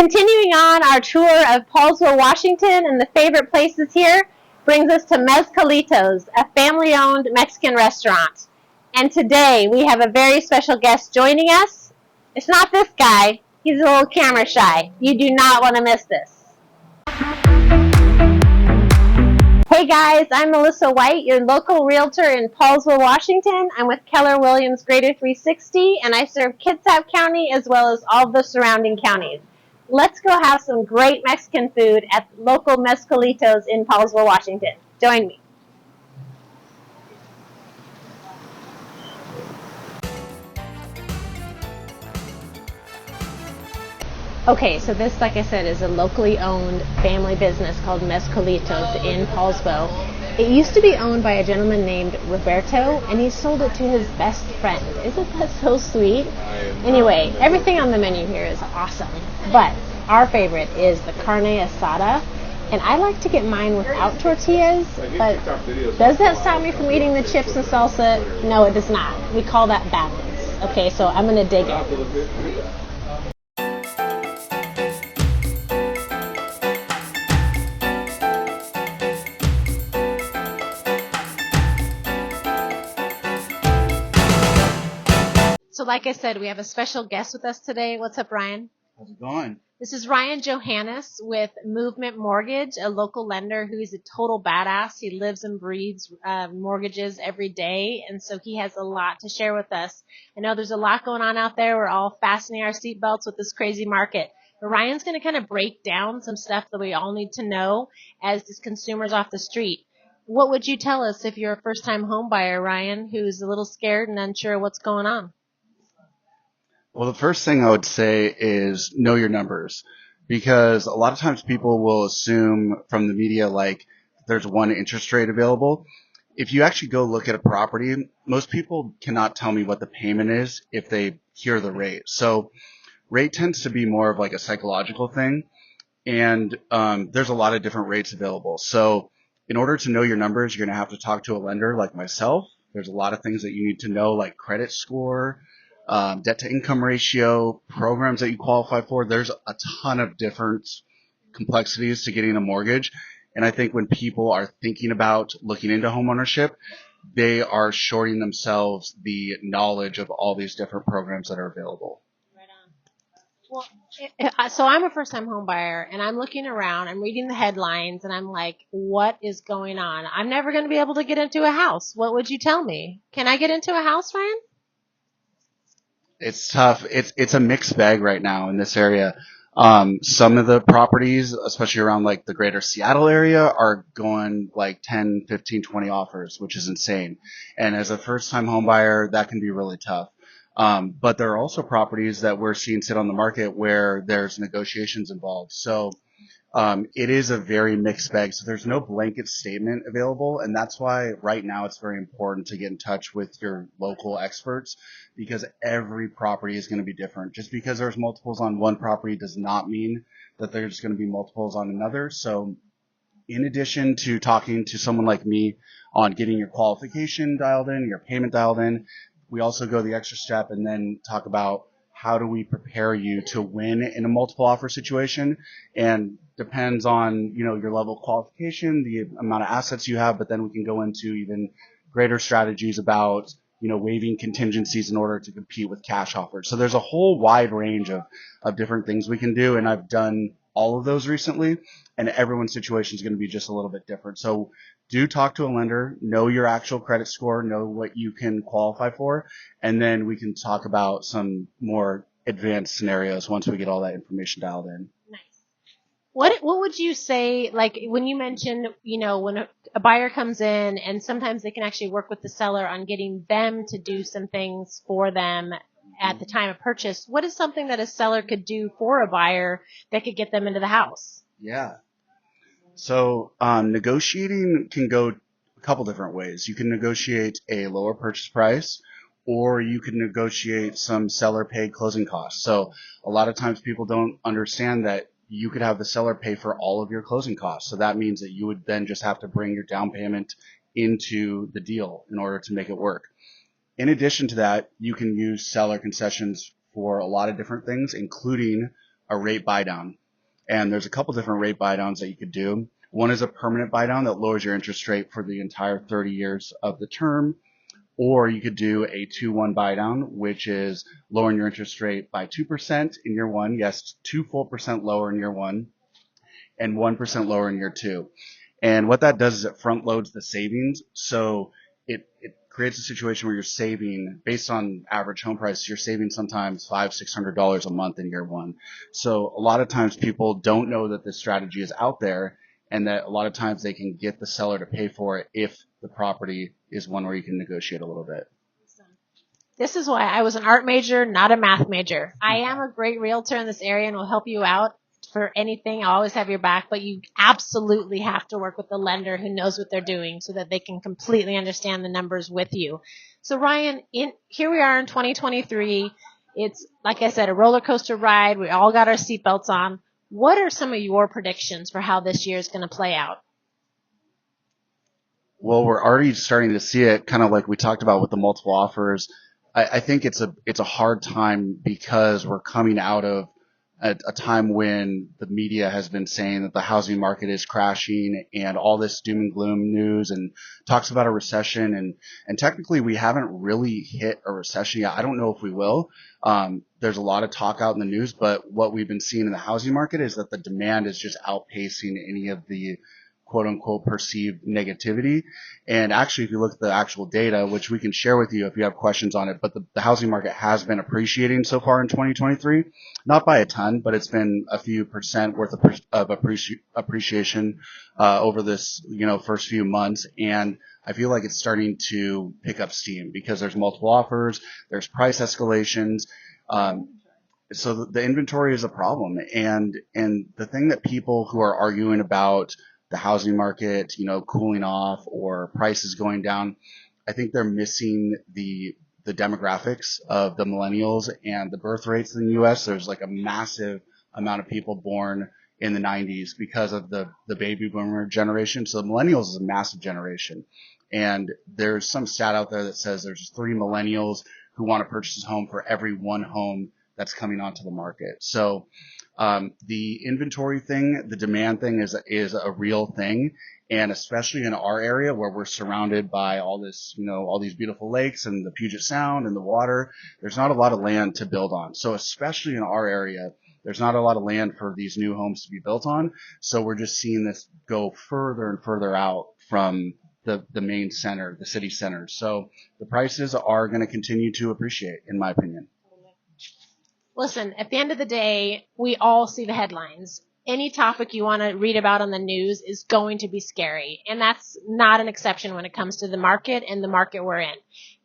Continuing on our tour of Poulsbo, Washington, and the favorite places here brings us to Mezcalitos, a family-owned Mexican restaurant. And today we have a very special guest joining us. It's not this guy. He's a little camera shy. You do not want to miss this. Hey guys, I'm Melisa Wight, your local realtor in Poulsbo, Washington. I'm with Keller Williams Greater 360, and I serve Kitsap County as well as all the surrounding counties. Let's go have some great Mexican food at local Mezcalitos in Poulsbo, Washington. Join me. Okay, so this, like I said, is a locally owned family business called Mezcalitos in Poulsbo. It used to be owned by a gentleman named Roberto, and he sold it to his best friend. Isn't that so sweet? Anyway, everything on the menu here is awesome, but our favorite is the carne asada, and I like to get mine without tortillas, but does that stop me from eating the chips and salsa? No, it does not. We call that balance. Okay, so I'm going to dig in. So like I said, we have a special guest with us today. What's up, Ryan? How's it going? This is Ryan Johannes with Movement Mortgage, a local lender who is a total badass. He lives and breathes mortgages every day, and so he has a lot to share with us. I know there's a lot going on out there. We're all fastening our seatbelts with this crazy market. But Ryan's going to kind of break down some stuff that we all need to know as just consumers off the street. What would you tell us if you're a first-time home buyer, Ryan, who's a little scared and unsure what's going on? Well, the first thing I would say is know your numbers, because a lot of times people will assume from the media like there's one interest rate available. If you actually go look at a property, most people cannot tell me what the payment is if they hear the rate. So rate tends to be more of like a psychological thing, and there's a lot of different rates available. So in order to know your numbers, you're going to have to talk to a lender like myself. There's a lot of things that you need to know, like credit score, debt to income ratio, programs that you qualify for. There's a ton of different complexities to getting a mortgage. And I think when people are thinking about looking into homeownership, they are shorting themselves the knowledge of all these different programs that are available. Right on. Well, so I'm a first-time home buyer, and I'm looking around, I'm reading the headlines, and I'm like, what is going on? I'm never going to be able to get into a house. What would you tell me? Can I get into a house, Ryan? It's tough. It's a mixed bag right now in this area. Some of the properties, especially around like the greater Seattle area, are going like 10, 15, 20 offers, which is insane. And as a first-time home buyer, that can be really tough. But there are also properties that we're seeing sit on the market where there's negotiations involved. So it is a very mixed bag. So there's no blanket statement available. And that's why right now it's very important to get in touch with your local experts, because every property is going to be different. Just because there's multiples on one property does not mean that there's going to be multiples on another. So in addition to talking to someone like me on getting your qualification dialed in, your payment dialed in, we also go the extra step and then talk about how do we prepare you to win in a multiple offer situation. And depends on, your level of qualification, the amount of assets you have, but then we can go into even greater strategies about, waiving contingencies in order to compete with cash offers. So there's a whole wide range of different things we can do. And I've done all of those recently, and everyone's situation is going to be just a little bit different. So do talk to a lender, know your actual credit score, know what you can qualify for, and then we can talk about some more advanced scenarios once we get all that information dialed in. Nice. What would you say, like when you mentioned, when a buyer comes in and sometimes they can actually work with the seller on getting them to do some things for them at the time of purchase, what is something that a seller could do for a buyer that could get them into the house? Yeah. So negotiating can go a couple different ways. You can negotiate a lower purchase price, or you can negotiate some seller paid closing costs. So a lot of times people don't understand that you could have the seller pay for all of your closing costs. So that means that you would then just have to bring your down payment into the deal in order to make it work. In addition to that, you can use seller concessions for a lot of different things, including a rate buy down. And there's a couple different rate buy downs that you could do. One is a permanent buy down that lowers your interest rate for the entire 30 years of the term. Or you could do a 2-1 buy down, which is lowering your interest rate by 2% in year one. Yes, 2 full percent lower in year one and 1% lower in year two. And what that does is it front loads the savings. So it creates a situation where you're saving, based on average home price, you're saving sometimes $500-$600 a month in year one. So a lot of times people don't know that this strategy is out there, and that a lot of times they can get the seller to pay for it if the property is one where you can negotiate a little bit. This is why I was an art major, not a math major. I am a great realtor in this area and will help you out for anything. I'll always have your back, but you absolutely have to work with the lender who knows what they're doing so that they can completely understand the numbers with you. So Ryan, here we are in 2023. It's, like I said, a roller coaster ride. We all got our seatbelts on. What are some of your predictions for how this year is going to play out? Well, we're already starting to see it, kind of like we talked about with the multiple offers. I think it's a hard time because we're coming out of a time when the media has been saying that the housing market is crashing and all this doom and gloom news and talks about a recession. And technically we haven't really hit a recession yet. I don't know if we will. There's a lot of talk out in the news, but what we've been seeing in the housing market is that the demand is just outpacing any of the quote unquote perceived negativity. And actually, if you look at the actual data, which we can share with you if you have questions on it, but the housing market has been appreciating so far in 2023, not by a ton, but it's been a few percent worth of appreciation over this, first few months. And I feel like it's starting to pick up steam because there's multiple offers, there's price escalations. So the inventory is a problem. And the thing that people who are arguing about the housing market, cooling off or prices going down, I think they're missing the demographics of the millennials and the birth rates in the U.S. There's like a massive amount of people born in the 90s because of the baby boomer generation. So the millennials is a massive generation. And there's some stat out there that says there's 3 millennials who want to purchase a home for every 1 home that's coming onto the market. So the inventory thing, the demand thing is a real thing. And especially in our area where we're surrounded by all this, all these beautiful lakes and the Puget Sound and the water, there's not a lot of land to build on. So especially in our area, there's not a lot of land for these new homes to be built on. So we're just seeing this go further and further out from the main center, the city center. So the prices are going to continue to appreciate, in my opinion. Listen, at the end of the day, we all see the headlines. Any topic you want to read about on the news is going to be scary. And that's not an exception when it comes to the market and the market we're in.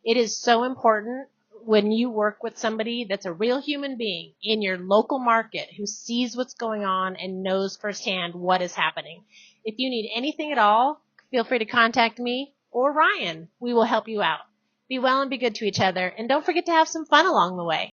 It is so important when you work with somebody that's a real human being in your local market who sees what's going on and knows firsthand what is happening. If you need anything at all, feel free to contact me or Ryan. We will help you out. Be well and be good to each other. And don't forget to have some fun along the way.